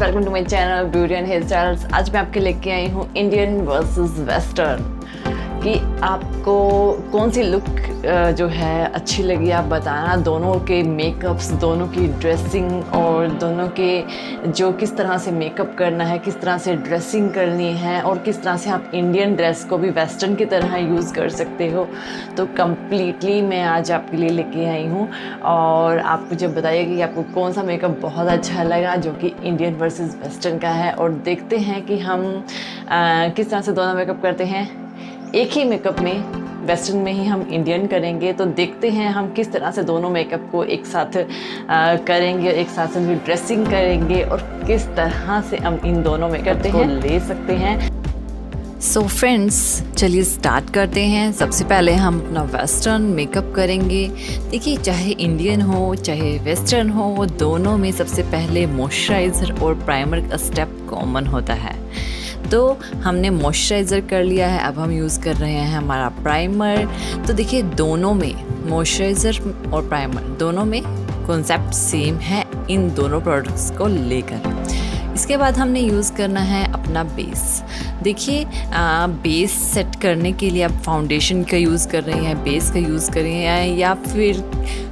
Welcome to my channel beauty and hair styles. आज मैं आपके लेके आई हूँ इंडियन वर्सेस वेस्टर्न कि आपको कौन सी लुक जो है अच्छी लगी आप बताना। दोनों के मेकअप्स, दोनों की ड्रेसिंग और दोनों के जो किस तरह से मेकअप करना है, किस तरह से ड्रेसिंग करनी है और किस तरह से आप इंडियन ड्रेस को भी वेस्टर्न की तरह यूज़ कर सकते हो। तो कम्प्लीटली मैं आज आपके लिए लेके आई हूँ और आप मुझे बताइए कि आपको कौन सा मेकअप बहुत अच्छा लगा जो कि इंडियन वर्सेस वेस्टर्न का है। और देखते हैं कि हम किस तरह से दोनों मेकअप करते हैं। एक ही मेकअप में वेस्टर्न में ही हम इंडियन करेंगे, तो देखते हैं हम किस तरह से दोनों मेकअप को एक साथ करेंगे, एक साथ उनकी ड्रेसिंग करेंगे और किस तरह से हम इन दोनों मेकअप को ले सकते हैं। सो फ्रेंड्स, चलिए स्टार्ट करते हैं। सबसे पहले हम अपना वेस्टर्न मेकअप करेंगे। देखिए, चाहे इंडियन हो चाहे वेस्टर्न हो, दोनों में सबसे पहले मॉइस्चराइज़र और प्राइमर का स्टेप कॉमन होता है। तो हमने मॉइस्चराइज़र कर लिया है, अब हम यूज़ कर रहे हैं हमारा प्राइमर। तो देखिए, दोनों में मॉइस्चराइज़र और प्राइमर दोनों में कॉन्सेप्ट सेम है इन दोनों प्रोडक्ट्स को लेकर। इसके बाद हमने यूज़ करना है अपना बेस। देखिए, बेस सेट करने के लिए आप फाउंडेशन का यूज़ कर रहे हैं, बेस का यूज़ कर रहे हैं या फिर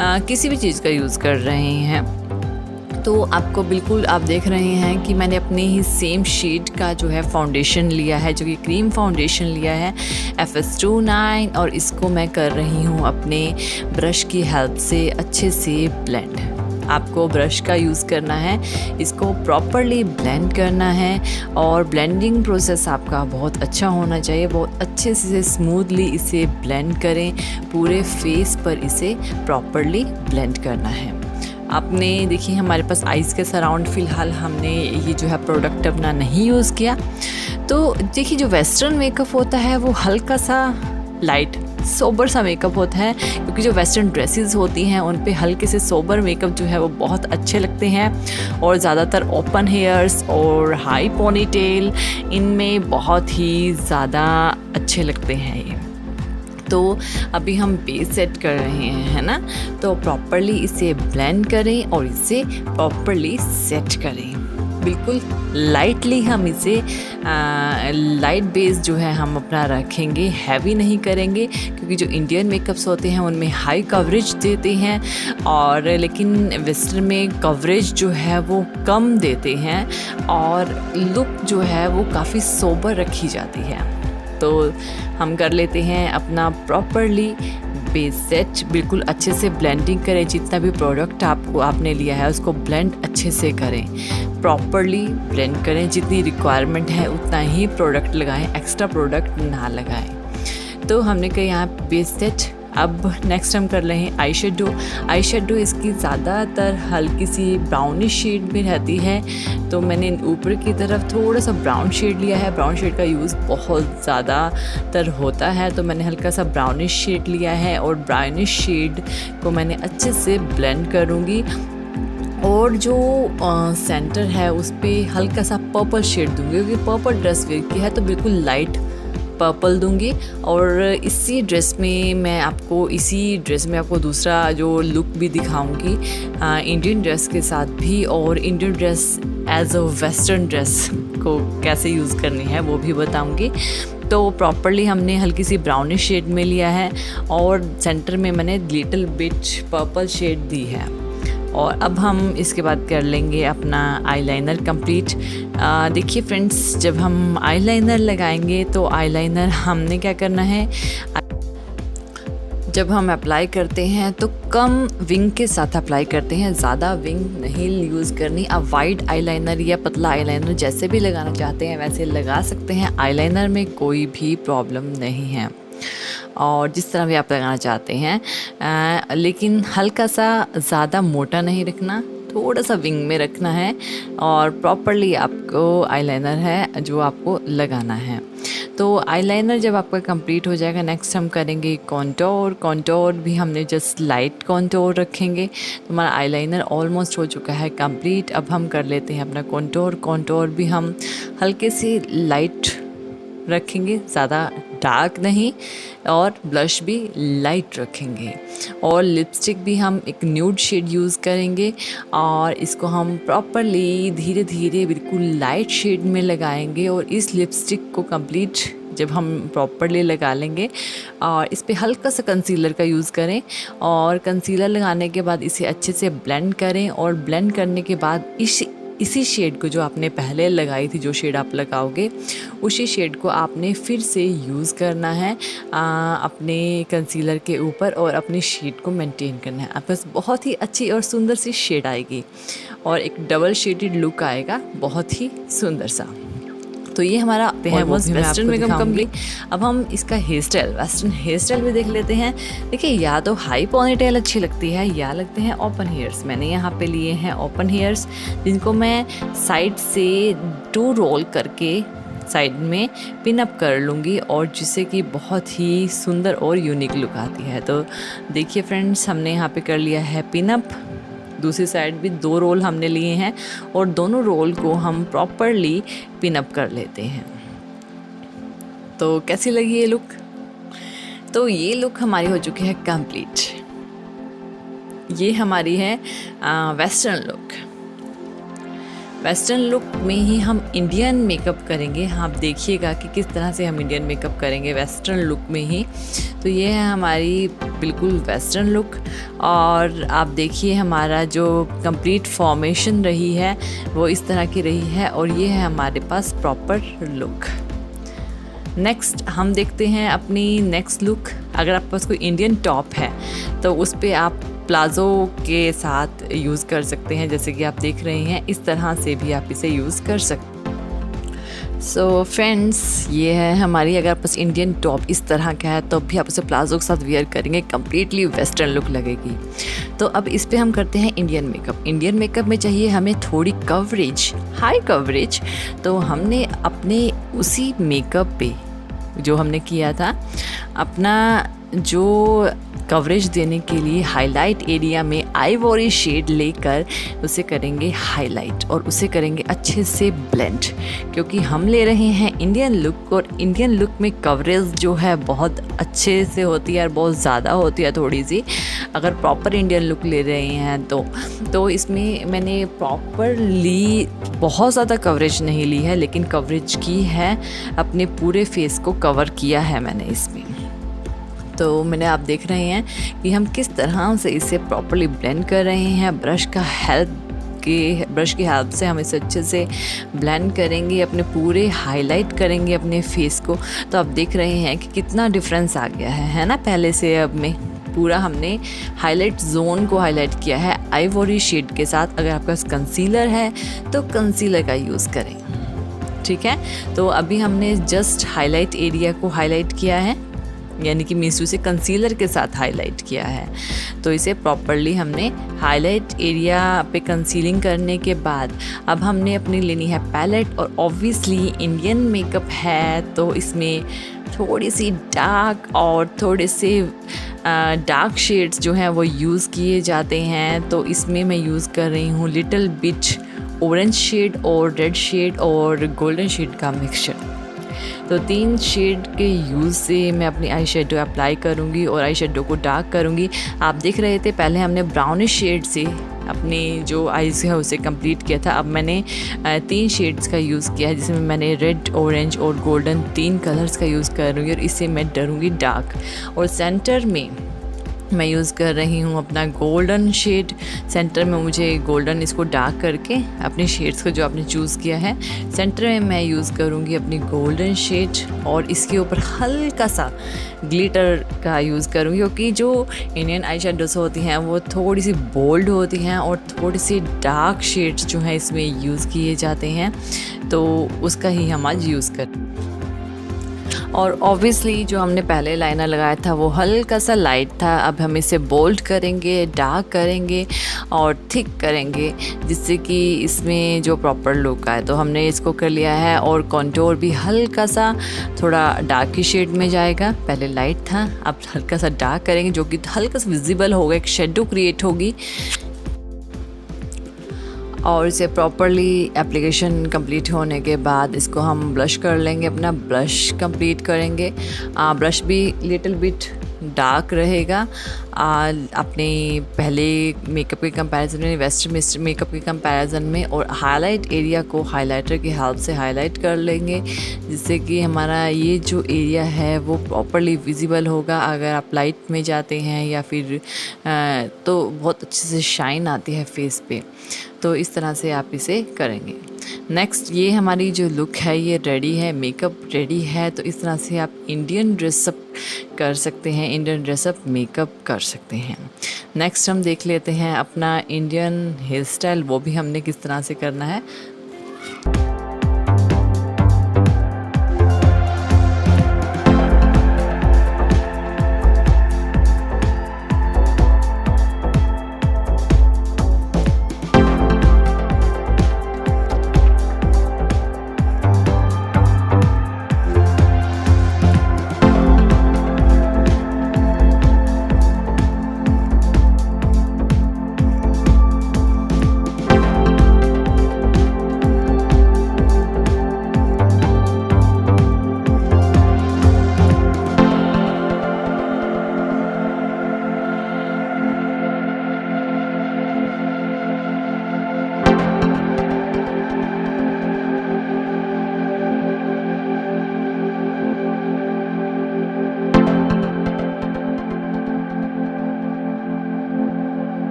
किसी भी चीज़ का यूज़ कर रहे हैं, तो आपको बिल्कुल आप देख रहे हैं कि मैंने अपने ही सेम शेड का जो है फाउंडेशन लिया है, जो कि क्रीम फाउंडेशन लिया है FS29, और इसको मैं कर रही हूँ अपने ब्रश की हेल्प से अच्छे से ब्लेंड। आपको ब्रश का यूज़ करना है, इसको प्रॉपरली ब्लेंड करना है और ब्लेंडिंग प्रोसेस आपका बहुत अच्छा होना चाहिए। बहुत अच्छे से स्मूथली इसे ब्लेंड करें, पूरे फेस पर इसे प्रॉपरली ब्लेंड करना है। आपने देखिए, हमारे पास आइज़ के सराउंड फ़िलहाल हमने ये जो है प्रोडक्ट अपना नहीं यूज़ किया। तो देखिए, जो वेस्टर्न मेकअप होता है वो हल्का सा लाइट सोबर सा मेकअप होता है, क्योंकि जो वेस्टर्न ड्रेसेस होती हैं उन पे हल्के से सोबर मेकअप जो है वो बहुत अच्छे लगते हैं और ज़्यादातर ओपन हेयर्स और हाई पोनीटेल इनमें बहुत ही ज़्यादा अच्छे लगते हैं ये। तो अभी हम बेस सेट कर रहे हैं, है ना, तो प्रॉपरली इसे ब्लेंड करें और इसे प्रॉपरली सेट करें। बिल्कुल लाइटली हम इसे लाइट बेस जो है हम अपना रखेंगे, हैवी नहीं करेंगे, क्योंकि जो इंडियन मेकअप्स होते हैं उनमें हाई कवरेज देते हैं और लेकिन वेस्टर्न में कवरेज जो है वो कम देते हैं और लुक जो है वो काफ़ी सोबर रखी जाती है। तो हम कर लेते हैं अपना प्रॉपरली बेस सेट। बिल्कुल अच्छे से ब्लेंडिंग करें, जितना भी प्रोडक्ट आपने लिया है उसको ब्लेंड अच्छे से करें, प्रॉपरली ब्लेंड करें। जितनी रिक्वायरमेंट है उतना ही प्रोडक्ट लगाएं, एक्स्ट्रा प्रोडक्ट ना लगाएं। तो हमने कहा यहाँ बेस सेट। अब नेक्स्ट हम कर रहे हैं आई शेडो। आई शेडो इसकी ज़्यादातर हल्की सी ब्राउनिश शेड में रहती है, तो मैंने ऊपर की तरफ थोड़ा सा ब्राउन शेड लिया है। ब्राउन शेड का यूज़ बहुत ज़्यादातर होता है, तो मैंने हल्का सा ब्राउनिश शेड लिया है और ब्राउनिश शेड को मैंने अच्छे से ब्लेंड करूँगी। और जो सेंटर है उस पर हल्का सा पर्पल शेड दूँगी, क्योंकि पर्पल ड्रेस वेयर की है तो बिल्कुल लाइट पर्पल दूंगी। और इसी ड्रेस में आपको दूसरा जो लुक भी दिखाऊंगी इंडियन ड्रेस के साथ भी, और Indian dress as a western dress को कैसे यूज़ करनी है वो भी बताऊंगी। तो प्रॉपरली हमने हल्की सी ब्राउनिश शेड में लिया है और सेंटर में मैंने लिटिल बिट पर्पल शेड दी है। और अब हम इसके बाद कर लेंगे अपना आईलाइनर कंप्लीट। देखिए फ्रेंड्स, जब हम आईलाइनर लगाएंगे तो आईलाइनर हमने क्या करना है, जब हम अप्लाई करते हैं तो कम विंग के साथ अप्लाई करते हैं, ज़्यादा विंग नहीं यूज़ करनी। आप वाइड आईलाइनर या पतला आईलाइनर जैसे भी लगाना चाहते हैं वैसे लगा सकते हैं, आईलाइनर में कोई भी प्रॉब्लम नहीं है और जिस तरह भी आप लगाना चाहते हैं, लेकिन हल्का सा ज़्यादा मोटा नहीं रखना, थोड़ा सा विंग में रखना है और प्रॉपरली आपको आईलाइनर है जो आपको लगाना है। तो आईलाइनर जब आपका कंप्लीट हो जाएगा, नेक्स्ट हम करेंगे कॉन्टोर। कॉन्टोर भी हमने जस्ट लाइट कॉन्टोर रखेंगे। तो हमारा आईलाइनर ऑलमोस्ट हो चुका है कंप्लीट। अब हम कर लेते हैं अपना कॉन्टोर। कॉन्टोर भी हम हल्के से लाइट रखेंगे, ज़्यादा डार्क नहीं, और ब्लश भी लाइट रखेंगे, और लिपस्टिक भी हम एक न्यूड शेड यूज़ करेंगे, और इसको हम प्रॉपरली धीरे धीरे बिल्कुल लाइट शेड में लगाएंगे। और इस लिपस्टिक को कंप्लीट जब हम प्रॉपरली लगा लेंगे, और इस पे हल्का सा कंसीलर का यूज़ करें, और कंसीलर लगाने के बाद इसे अच्छे से ब्लेंड करें, और ब्लेंड करने के बाद इसी शेड को जो आपने पहले लगाई थी, जो शेड आप लगाओगे उसी शेड को आपने फिर से यूज़ करना है अपने कंसीलर के ऊपर, और अपनी शेड को मेंटेन करना है। आपके पास बहुत ही अच्छी और सुंदर सी शेड आएगी, और एक डबल शेडेड लुक आएगा, बहुत ही सुंदर सा। तो ये हमारा वेस्टर्न मेकअप कंप्लीट। अब हम इसका hair style, western hair style भी देख लेते हैं। देखिए, या तो हाई पोनीटेल अच्छी लगती है, या लगते हैं ओपन हेयर्स। मैंने यहाँ पे लिए हैं ओपन हेयर्स, जिनको मैं साइड से 2 रोल करके साइड में पिन अप कर लूँगी, और जिससे कि बहुत ही सुंदर और यूनिक लुक आती है। तो देखिए फ्रेंड्स, हमने यहाँ पे कर लिया है पिन अप। दूसरी साइड भी 2 रोल हमने लिए हैं, और दोनों रोल को हम प्रॉपरली पिन अप कर लेते हैं। तो कैसी लगी ये लुक? तो ये लुक हमारी हो चुकी है कंप्लीट। ये हमारी है वेस्टर्न लुक। वेस्टर्न लुक में ही हम इंडियन मेकअप करेंगे। आप देखिएगा कि किस तरह से हम इंडियन मेकअप करेंगे वेस्टर्न लुक में ही। तो ये है हमारी बिल्कुल वेस्टर्न लुक, और आप देखिए हमारा जो कंप्लीट फॉर्मेशन रही है वो इस तरह की रही है, और ये है हमारे पास प्रॉपर लुक। नेक्स्ट हम देखते हैं अपनी नेक्स्ट लुक। अगर आपके पास कोई इंडियन टॉप है तो उस पर आप प्लाज़ो के साथ यूज़ कर सकते हैं, जैसे कि आप देख रहे हैं, इस तरह से भी आप इसे यूज़ कर सकते हैं। सो फ्रेंड्स, ये है हमारी, अगर आपके पास इंडियन टॉप इस तरह का है तो भी आप उसे प्लाज़ो के साथ वेयर करेंगे, कम्प्लीटली वेस्टर्न लुक लगेगी। तो अब इस पे हम करते हैं इंडियन मेकअप। इंडियन मेकअप में चाहिए हमें थोड़ी कवरेज, हाई कवरेज। तो हमने अपने उसी मेकअप पे जो हमने किया था, अपना जो कवरेज देने के लिए हाईलाइट एरिया में आइवरी शेड लेकर उसे करेंगे हाईलाइट, और उसे करेंगे अच्छे से ब्लेंड, क्योंकि हम ले रहे हैं इंडियन लुक, और इंडियन लुक में कवरेज जो है बहुत अच्छे से होती है और बहुत ज़्यादा होती है थोड़ी सी, अगर प्रॉपर इंडियन लुक ले रहे हैं तो इसमें मैंने प्रॉपरली बहुत ज़्यादा कवरेज नहीं ली है, लेकिन कवरेज की है, अपने पूरे फेस को कवर किया है मैंने इसमें। तो मैंने, आप देख रहे हैं कि हम किस तरह से इसे प्रॉपरली ब्लेंड कर रहे हैं। ब्रश की हेल्प से हम इसे अच्छे से ब्लेंड करेंगे, अपने पूरे हाईलाइट करेंगे अपने फेस को। तो आप देख रहे हैं कि कितना डिफरेंस आ गया है ना, पहले से अब में पूरा हमने हाईलाइट जोन को हाईलाइट किया है आइवरी शेड के साथ। अगर आपके पास कंसीलर है तो कंसीलर का यूज़ करें, ठीक है। तो अभी हमने जस्ट हाईलाइट एरिया को हाईलाइट किया है, यानी कि मीन्स उसे कंसीलर के साथ हाईलाइट किया है। तो इसे प्रॉपरली हमने हाईलाइट एरिया पे कंसीलिंग करने के बाद अब हमने अपनी लेनी है पैलेट, और ऑब्वियसली इंडियन मेकअप है तो इसमें थोड़ी सी डार्क और थोड़े से डार्क शेड्स जो हैं वो यूज़ किए जाते हैं। तो इसमें मैं यूज़ कर रही हूँ लिटिल बिट ऑरेंज शेड और रेड शेड और गोल्डन शेड का मिक्सचर। तो 3 शेड के यूज़ से मैं अपनी आई शेडो अप्लाई करूँगी और आई शेडो को डार्क करूँगी। आप देख रहे थे पहले हमने ब्राउनिश शेड से अपनी जो आईज़ है उसे कंप्लीट किया था। अब मैंने 3 शेड्स का यूज़ किया है, जिसमें मैंने रेड, ऑरेंज और गोल्डन 3 कलर्स का यूज़ करूँगी, और इससे मैं डरूँगी डार्क। और सेंटर में मैं यूज़ कर रही हूँ अपना गोल्डन शेड। सेंटर में मुझे गोल्डन, इसको डार्क करके अपने शेड्स को जो आपने चूज़ किया है, सेंटर में मैं यूज़ करूँगी अपनी गोल्डन शेड, और इसके ऊपर हल्का सा ग्लिटर का यूज़ करूँगी, क्योंकि जो इंडियन आई शेडोज़ होती हैं वो थोड़ी सी बोल्ड होती हैं और थोड़ी सी डार्क शेड्स जो हैं इसमें यूज़ किए जाते हैं, तो उसका ही हम आज यूज़ करें। और ऑब्वियसली जो हमने पहले लाइनर लगाया था वो हल्का सा लाइट था। अब हम इसे बोल्ड करेंगे, डार्क करेंगे और थिक करेंगे, जिससे कि इसमें जो प्रॉपर लुक आए। तो हमने इसको कर लिया है, और कॉन्टोर भी हल्का सा थोड़ा डार्क की शेड में जाएगा। पहले लाइट था, अब हल्का सा डार्क करेंगे, जो कि हल्का सा विजिबल होगा, एक शेडो क्रिएट होगी। और इसे प्रॉपरली एप्लीकेशन कंप्लीट होने के बाद इसको हम ब्लश कर लेंगे, अपना ब्लश कंप्लीट करेंगे। ब्लश भी लिटिल बिट डार्क रहेगा अपने पहले मेकअप के कंपैरिजन में, वेस्टर्न मेकअप के कंपैरिजन में। और हाईलाइट एरिया को हाइलाइटर की हेल्प से हाईलाइट कर लेंगे, जिससे कि हमारा ये जो एरिया है वो प्रॉपरली विजिबल होगा। अगर आप लाइट में जाते हैं या फिर तो बहुत अच्छे से शाइन आती है फेस पे। तो इस तरह से आप इसे करेंगे। नेक्स्ट, ये हमारी जो लुक है ये रेडी है, मेकअप रेडी है। तो इस तरह से आप इंडियन ड्रेसअप कर सकते हैं, इंडियन ड्रेसअप मेकअप कर सकते हैं। नेक्स्ट हम देख लेते हैं अपना इंडियन हेयर स्टाइल, वो भी हमने किस तरह से करना है।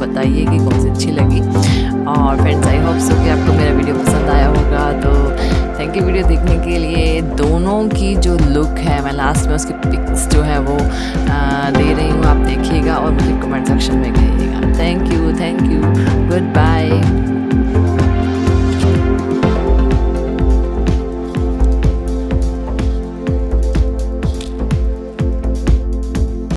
बताइए कि कौन सी अच्छी लगी। और फ्रेंड्स आई होप सो कि आपको मेरा वीडियो पसंद आया होगा। तो थैंक यू वीडियो देखने के लिए। दोनों की जो लुक है मैं लास्ट में उसकी पिक्स जो है वो दे रही हूँ, आप देखिएगा और मुझे कमेंट सेक्शन में कहिएगा। Thank you, good bye.